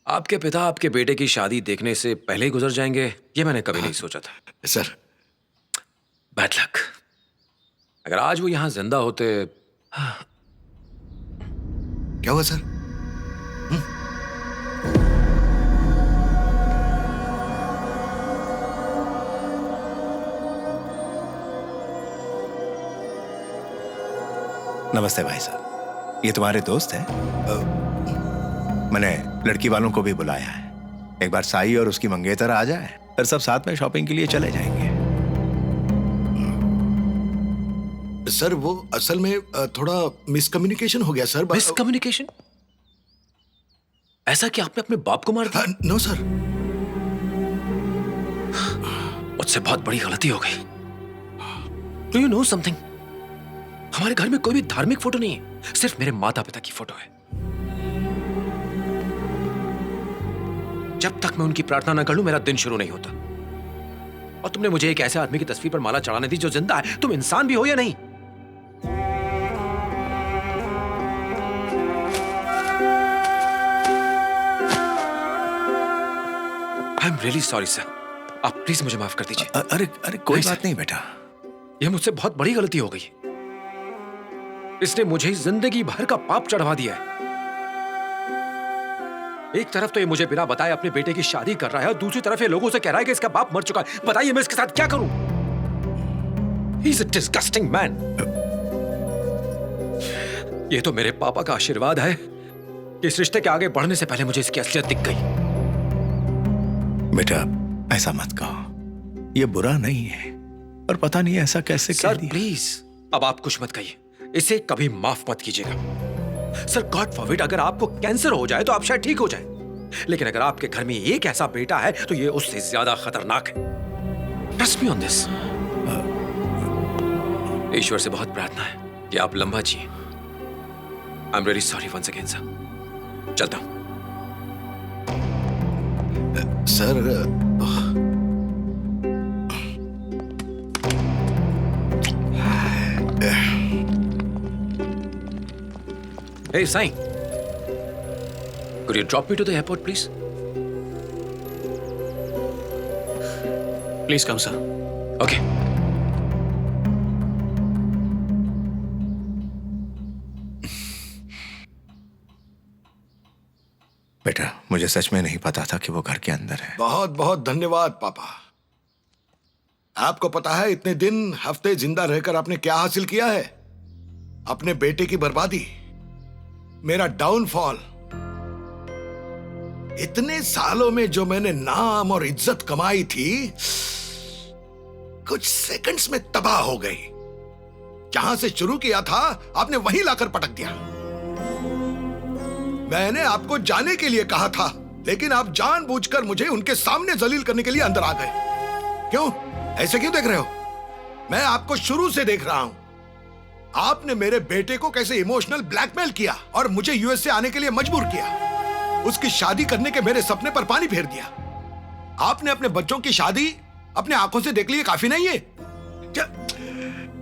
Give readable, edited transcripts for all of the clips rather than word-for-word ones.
आपके पिता आपके बेटे की शादी देखने से पहले ही गुजर जाएंगे, ये मैंने कभी नहीं सोचा था। Sir, bad luck. अगर आज वो यहां जिंदा होते। क्या हुआ सर? नमस्ते भाई साहब, ये तुम्हारे दोस्त हैं? मैंने लड़की वालों को भी बुलाया है। एक बार साई और उसकी मंगेतर आ जाए, फिर सब साथ में शॉपिंग के लिए चले जाएंगे। सर वो असल में थोड़ा मिसकम्युनिकेशन हो गया सर। मिसकम्युनिकेशन? ऐसा कि आपने अपने बाप को मार दिया? No sir. मुझसे बहुत बड़ी गलती हो गई। Do you know something? हमारे घर में कोई भी धार्मिक फोटो नहीं है, सिर्फ मेरे माता पिता की फोटो है। जब तक मैं उनकी प्रार्थना न कर लूं, मेरा दिन शुरू नहीं होता। और तुमने मुझे एक ऐसे आदमी की तस्वीर पर माला चढ़ाने दी जो जिंदा है। तुम इंसान भी हो या नहीं? आई एम रियली सॉरी सर। आप प्लीज मुझे माफ कर दीजिए। अरे अरे कोई बात नहीं बेटा। यह मुझसे बहुत बड़ी गलती हो गई। इसने मुझे जिंदगी भर का पाप चढ़वा दिया है। एक तरफ तो ये मुझे बिना बताए अपने बेटे की शादी कर रहा है और दूसरी तरफ ये लोगों से कह रहा है कि इसका बाप मर चुका है। बताइए मैं इसके साथ क्या करूं? He is a disgusting man. ये तो मेरे पापा का आशीर्वाद है कि इस रिश्ते के आगे बढ़ने से पहले मुझे इसकी असलियत दिख गई। बेटा ऐसा मत कहो, ये बुरा नहीं है। और पता नहीं ऐसा कैसे कह सर दिया। प्लीज अब आप कुछ मत कहिए, इसे कभी माफ मत कीजिएगा। सर गॉड फॉरबिड, अगर आपको कैंसर हो जाए तो आप शायद ठीक हो जाए, लेकिन अगर आपके घर में एक ऐसा बेटा है तो ये उससे ज्यादा खतरनाक है। Trust me on this. ईश्वर से बहुत प्रार्थना है कि आप लंबा जिए। I am really sorry once again sir. चलता हूं। Sir Hey, Sai. Could you drop me to the airport, please? Please come, sir. Okay. बेटा मुझे सच में नहीं पता था कि वो घर के अंदर है। बहुत बहुत धन्यवाद पापा। आपको पता है इतने दिन हफ्ते जिंदा रहकर आपने क्या हासिल किया है? अपने बेटे की बर्बादी, मेरा डाउनफॉल। इतने सालों में जो मैंने नाम और इज्जत कमाई थी, कुछ सेकंड्स में तबाह हो गई। जहां से शुरू किया था आपने वहीं लाकर पटक दिया। मैंने आपको जाने के लिए कहा था, लेकिन आप जानबूझकर मुझे उनके सामने जलील करने के लिए अंदर आ गए। क्यों? ऐसे क्यों देख रहे हो? मैं आपको शुरू से देख रहा हूं। आपने मेरे बेटे को कैसे इमोशनल ब्लैकमेल किया और मुझे यूएस से आने के लिए मजबूर किया। उसकी शादी करने के मेरे सपने पर पानी फेर दिया। आपने अपने बच्चों की शादी अपने आंखों से देख ली, काफी नहीं है?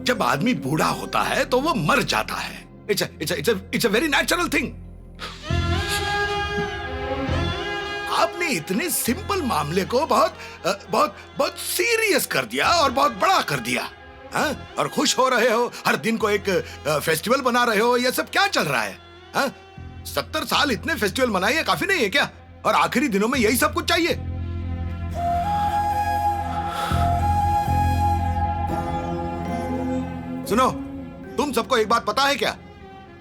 जब आदमी बूढ़ा होता है तो वो मर जाता है। It's a very natural thing. आपने इतने सिंपल मामले को बहुत बहुत बहुत सीरियस कर दिया और बहुत बड़ा कर दिया। हाँ? और खुश हो रहे हो, हर दिन को एक फेस्टिवल बना रहे हो। ये सब क्या चल रहा है? हाँ? 70 साल इतने फेस्टिवल मनाइए, काफी नहीं है क्या? और आखिरी दिनों में यही सब कुछ चाहिए? सुनो, तुम सबको एक बात पता है क्या?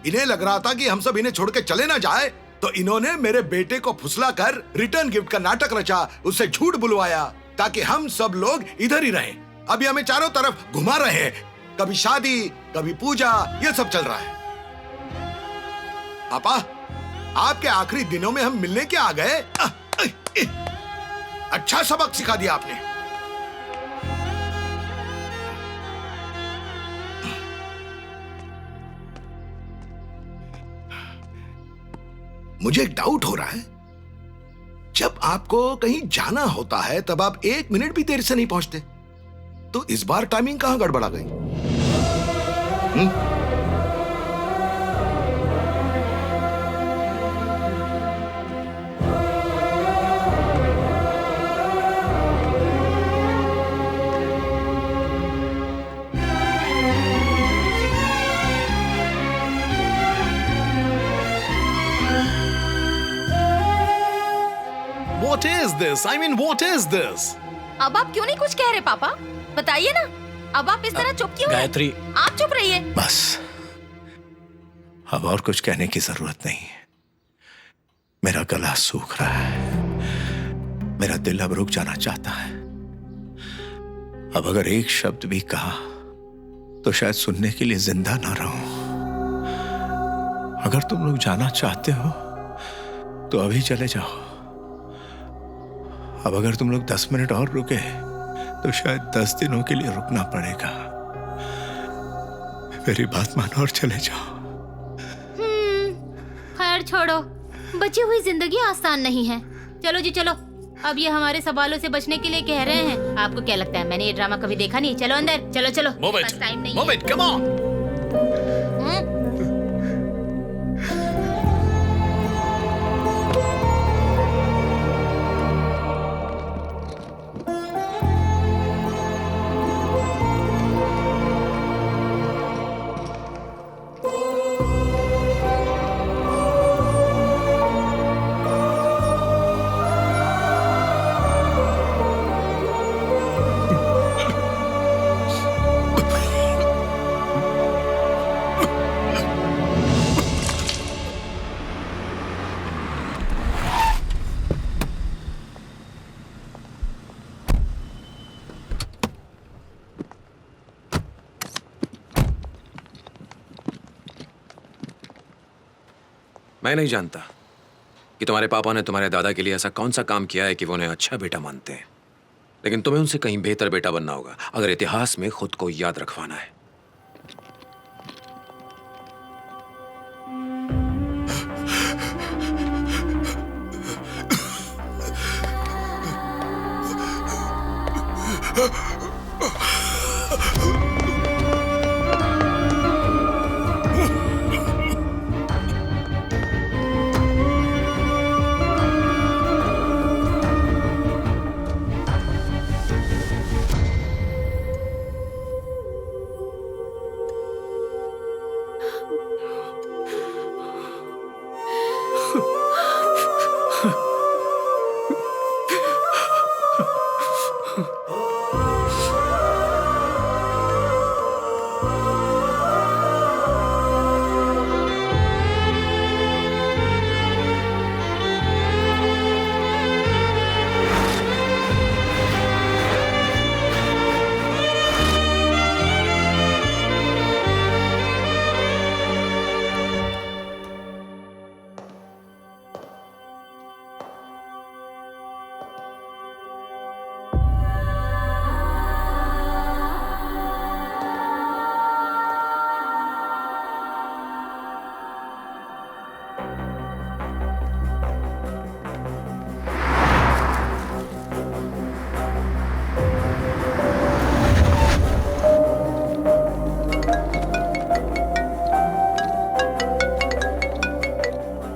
इन्हें लग रहा था कि हम सब इन्हें छोड़ के चले ना जाए, तो इन्होंने मेरे बेटे को फुसला कर रिटर्न गिफ्ट का नाटक रचा, उससे झूठ बुलवाया ताकि हम सब लोग इधर ही रहें। अभी हमें चारों तरफ घुमा रहे हैं, कभी शादी कभी पूजा, ये सब चल रहा है। पापा, आपके आखिरी दिनों में हम मिलने क्या आ गए? अच्छा सबक सिखा दिया आपने। मुझे एक डाउट हो रहा है, जब आपको कहीं जाना होता है तब आप 1 मिनट भी देर से नहीं पहुंचते, तो इस बार टाइमिंग कहां गड़बड़ा गई? What is this? I mean, what is this? अब आप क्यों नहीं कुछ कह रहे पापा? बताइए ना। अब आप इस तरह चुप क्यों हैं? गायत्री, आप चुप रहिए। बस अब और कुछ कहने की जरूरत नहीं है। मेरा गला सूख रहा है, मेरा दिल अब रुक जाना चाहता है। अब अगर एक शब्द भी कहा तो शायद सुनने के लिए जिंदा ना रहूं। अगर तुम लोग जाना चाहते हो तो अभी चले जाओ। अब अगर तुम लोग 10 मिनट और रुके तो शायद 10 दिनों के लिए रुकना पड़ेगा। मेरी बात मानो और चले जाओ। खैर छोड़ो, बची हुई जिंदगी आसान नहीं है। चलो जी चलो, अब ये हमारे सवालों से बचने के लिए कह रहे हैं। आपको क्या लगता है मैंने ये ड्रामा कभी देखा नहीं? चलो अंदर, चलो चलो। Move it. बस टाइम नहीं Move है। it. Come on. मैं नहीं जानता कि तुम्हारे पापा ने तुम्हारे दादा के लिए ऐसा कौन सा काम किया है कि वो उन्हें अच्छा बेटा मानते हैं, लेकिन तुम्हें उनसे कहीं बेहतर बेटा बनना होगा अगर इतिहास में खुद को याद रखवाना है।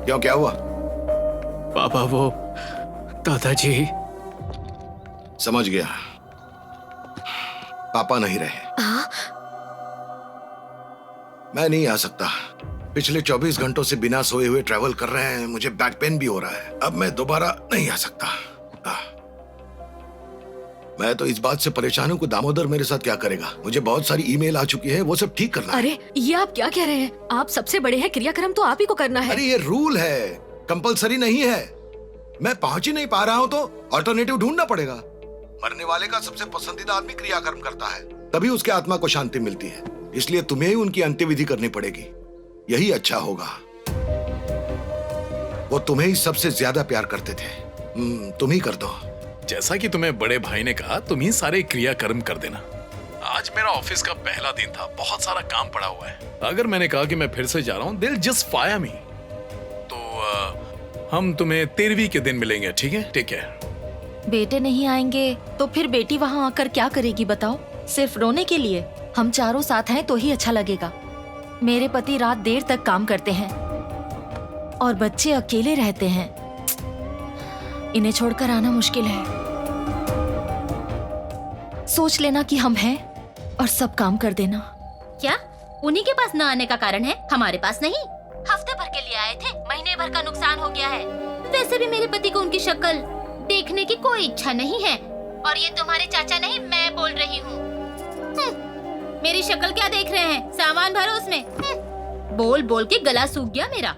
क्यों, क्या हुआ? पापा, वो दादाजी। समझ गया, पापा नहीं रहे। मैं नहीं आ सकता। पिछले 24 घंटों से बिना सोए हुए ट्रैवल कर रहे हैं, मुझे बैक पेन भी हो रहा है। अब मैं दोबारा नहीं आ सकता। मैं तो इस बात से परेशान हूँ कि दामोदर मेरे साथ क्या करेगा। मुझे बहुत सारी ईमेल आ चुकी है, वो सब ठीक करना है। अरे ये आप क्या कह रहे हैं? आप सबसे बड़े हैं, क्रियाक्रम तो आप ही को करना है। अरे ये रूल है, कंपलसरी नहीं है। मैं पहुंच ही नहीं पा रहा हूँ तो अल्टरनेटिव ढूंढना पड़ेगा। मरने वाले का सबसे पसंदीदा आदमी क्रियाकर्म करता है, तभी उसके आत्मा को शांति मिलती है। इसलिए तुम्हें ही उनकी अंत्यविधि करनी पड़ेगी, यही अच्छा होगा। वो तुम्हें ही सबसे ज्यादा प्यार करते थे, तुम ही कर दो। जैसा कि तुम्हें बड़े भाई ने कहा, तुम ही सारे क्रियाकर्म कर देना। आज मेरा ऑफिस का पहला दिन था, बहुत सारा काम पड़ा हुआ है। अगर मैंने कहा कि मैं फिर से जा रहा हूँ, दिल जस्ट फायर मी। तो हम तुम्हें 13वीं के दिन मिलेंगे, ठीक है? Take care. बेटे नहीं आएंगे तो फिर बेटी वहाँ आकर क्या करेगी बताओ? सिर्फ रोने के लिए? हम चारों साथ हैं तो ही अच्छा लगेगा। मेरे पति रात देर तक काम करते हैं और बच्चे अकेले रहते हैं। इन्हें छोड़कर आना मुश्किल है। सोच लेना कि हम हैं और सब काम कर देना। क्या उन्हीं के पास न आने का कारण है, हमारे पास नहीं? हफ्ते भर के लिए आए थे, महीने भर का नुकसान हो गया है। वैसे भी मेरे पति को उनकी शक्ल देखने की कोई इच्छा नहीं है। और ये तुम्हारे चाचा नहीं, मैं बोल रही हूँ। मेरी शक्ल क्या देख रहे हैं? सामान भरो उसमें। बोल बोल के गला सूख गया मेरा।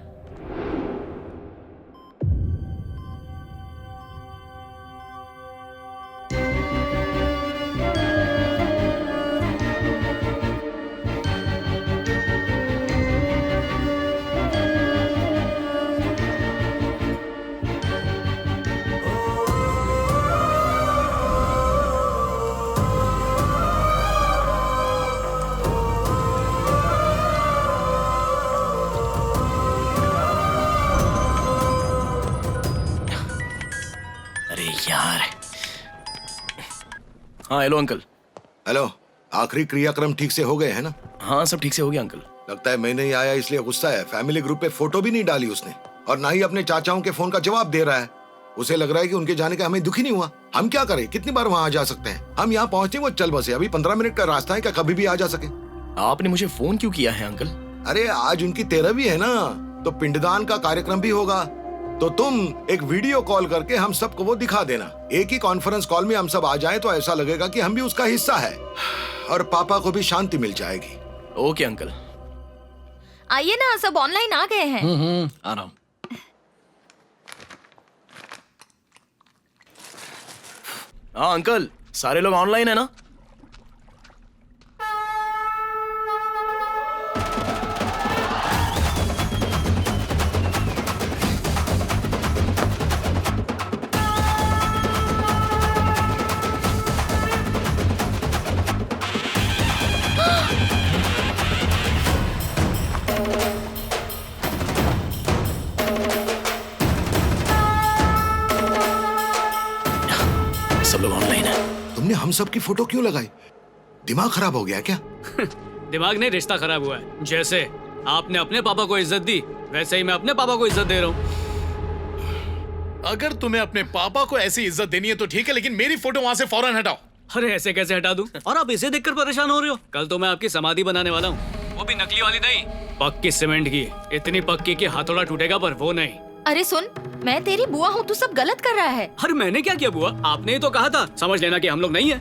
अरे यार। हाँ हेलो अंकल। हेलो, आखिरी क्रियाक्रम ठीक से हो गए हैं ना? हाँ सब ठीक से हो गया अंकल। लगता है मैं नहीं आया इसलिए गुस्सा है। फैमिली ग्रुप पे फोटो भी नहीं डाली उसने, और ना ही अपने चाचाओं के फोन का जवाब दे रहा है। उसे लग रहा है कि उनके जाने का हमें दुख ही नहीं हुआ। हम क्या करें? कितनी बार वहाँ आ जा सकते हैं? हम यहाँ पहुंचे, वो चल बसे। अभी 15 मिनट का रास्ता है, क्या कभी भी आ जा सके? आपने मुझे फोन क्यों किया है अंकल? अरे आज उनकी 13वीं है ना, तो पिंडदान का कार्यक्रम भी होगा। तो तुम एक वीडियो कॉल करके हम सबको वो दिखा देना। एक ही कॉन्फ्रेंस कॉल में हम सब आ जाएं तो ऐसा लगेगा कि हम भी उसका हिस्सा है, और पापा को भी शांति मिल जाएगी। Okay uncle. आइए ना, सब ऑनलाइन आ गए हैं। आ रहा हूँ। हाँ अंकल, सारे लोग ऑनलाइन है ना? सब लोग ऑनलाइन है। तुमने हम सब की फोटो क्यों लगाई? दिमाग खराब हो गया क्या? दिमाग नहीं, रिश्ता खराब हुआ है। जैसे आपने अपने पापा को इज्जत दी, वैसे ही मैं अपने पापा को इज्जत दे रहा हूँ। अगर तुम्हें अपने पापा को ऐसी इज्जत देनी है तो ठीक है, लेकिन मेरी फोटो वहां से फौरन हटाओ। अरे ऐसे कैसे हटा दूं? और आप इसे देखकर परेशान हो रहे हो? कल तो मैं आपकी समाधि बनाने वाला हूँ, वो भी नकली वाली नहीं, पक्की सीमेंट की। इतनी पक्की कि हाथोड़ा टूटेगा पर वो नहीं। अरे सुन, मैं तेरी बुआ हूँ, तू सब गलत कर रहा है। अरे मैंने क्या किया बुआ? आपने ही तो कहा था समझ लेना कि हम लोग नहीं है।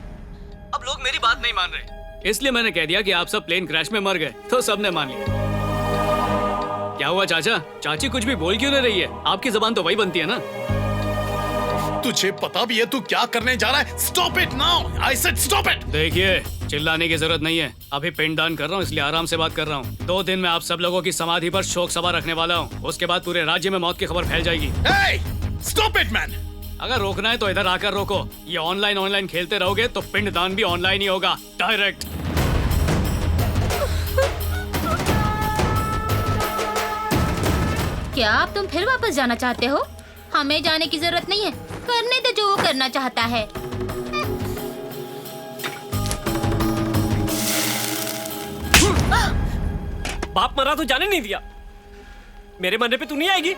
अब लोग मेरी बात नहीं मान रहे, इसलिए मैंने कह दिया कि आप सब प्लेन क्रैश में मर गए, तो सबने मान लिया। क्या हुआ चाचा? चाची कुछ भी बोल क्यों नहीं रही है? आपकी जुबान तो वही बनती है ना। तुझे पता भी है तू क्या करने जा रहा है? Stop it now, I said stop it. देखिए, चिल्लाने की जरूरत नहीं है। अभी पिंडदान कर रहा हूँ, इसलिए आराम से बात कर रहा हूँ। 2 दिन में आप सब लोगों की समाधि पर शोक सभा रखने वाला हूँ। उसके बाद पूरे राज्य में मौत की खबर फैल जाएगी। Hey, stop it, man! अगर रोकना है तो इधर आकर रोको। ये ऑनलाइन खेलते रहोगे तो पिंडदान भी ऑनलाइन ही होगा, डायरेक्ट। क्या अब तुम फिर वापस जाना चाहते हो? हमें जाने की जरूरत नहीं है, करने दो जो वो करना चाहता है। बाप मरा तो जाने नहीं दिया, मेरे मरने पे तू नहीं आएगी?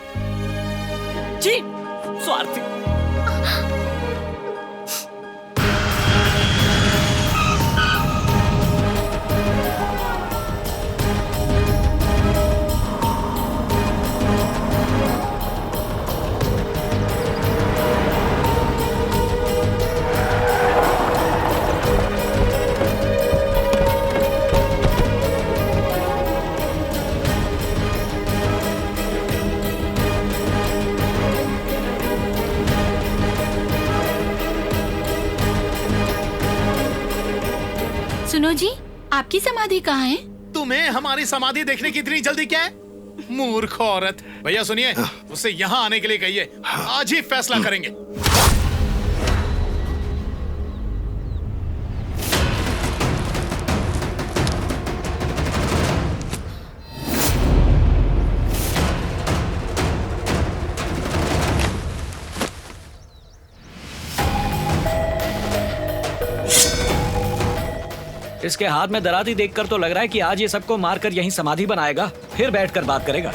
जी स्वार्थी। सुनो जी, आपकी समाधि कहाँ है? तुम्हें हमारी समाधि देखने की इतनी जल्दी क्या है? मूर्ख औरत। भैया सुनिए, उससे यहाँ आने के लिए कहिए, आज ही फैसला करेंगे। इसके हाथ में दराती देखकर तो लग रहा है कि आज ये सबको मारकर यहीं समाधि बनाएगा, फिर बैठकर बात करेगा।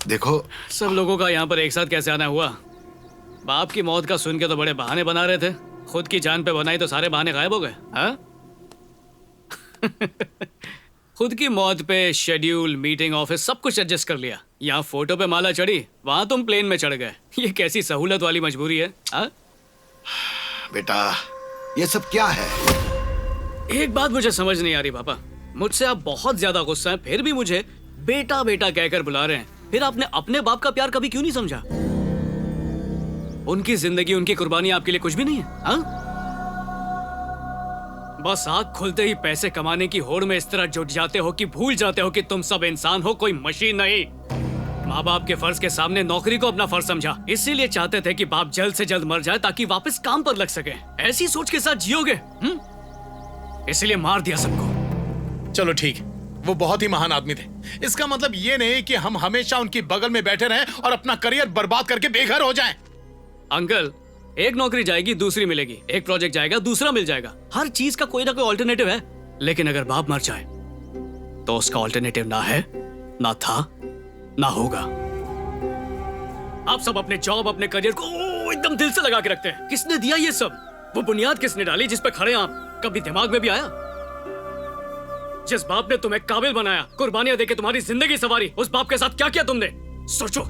देखो, सब लोगों का यहाँ पर एक साथ कैसे आना हुआ? बाप की मौत का सुन के तो बड़े बहाने बना रहे थे, खुद की जान पे बनाई तो सारे बहाने गायब हो गए। हाँ? खुद की मौत पे शेड्यूल, मीटिंग, ऑफिस सब कुछ एडजस्ट कर लिया। यहाँ फोटो पे माला चढ़ी, वहां तुम प्लेन में चढ़ गए। ये कैसी सहूलत वाली मजबूरी है? हा? बेटा ये सब क्या है? एक बात मुझे समझ नहीं आ रही पापा, मुझसे आप बहुत ज्यादा गुस्सा हैं, फिर भी मुझे बेटा बेटा कहकर बुला रहे हैं। फिर आपने अपने बाप का प्यार कभी क्यों नहीं समझा? उनकी जिंदगी, उनकी कुर्बानी आपके लिए कुछ भी नहीं है? हा? बस आँख खुलते ही पैसे कमाने की होड़ में इस तरह जुट जाते हो कि भूल जाते हो कि तुम सब इंसान हो, कोई मशीन नहीं। माँ बाप के फर्ज के सामने नौकरी को अपना फर्ज समझा, इसीलिए चाहते थे कि बाप जल्द से जल्द मर जाए ताकि वापस काम पर लग सके। ऐसी सोच के साथ जियोगे? इसलिए मार दिया सबको। चलो ठीक, वो बहुत ही महान आदमी थे। इसका मतलब ये नहीं कि हम हमेशा उनकी बगल में बैठे रहें और अपना करियर बर्बाद करके बेघर हो जाएं। अंकल, एक नौकरी जाएगी दूसरी मिलेगी, एक प्रोजेक्ट जाएगा दूसरा मिल जाएगा। हर चीज का कोई ना कोई ऑल्टरनेटिव है। लेकिन अगर बाप मर जाए तो उसका ऑल्टरनेटिव ना है, ना था, ना होगा। आप सब अपने जॉब, अपने करियर को एकदम दिल से लगा के रखते हैं। किसने दिया ये सब? वो बुनियाद किसने डाली जिस पे खड़े आप? कभी दिमाग में भी आया? जिस बाप ने तुम्हें काबिल बनाया, कुर्बानियां देके तुम्हारी जिंदगी सवारी, उस बाप के साथ क्या किया तुमने? सोचो।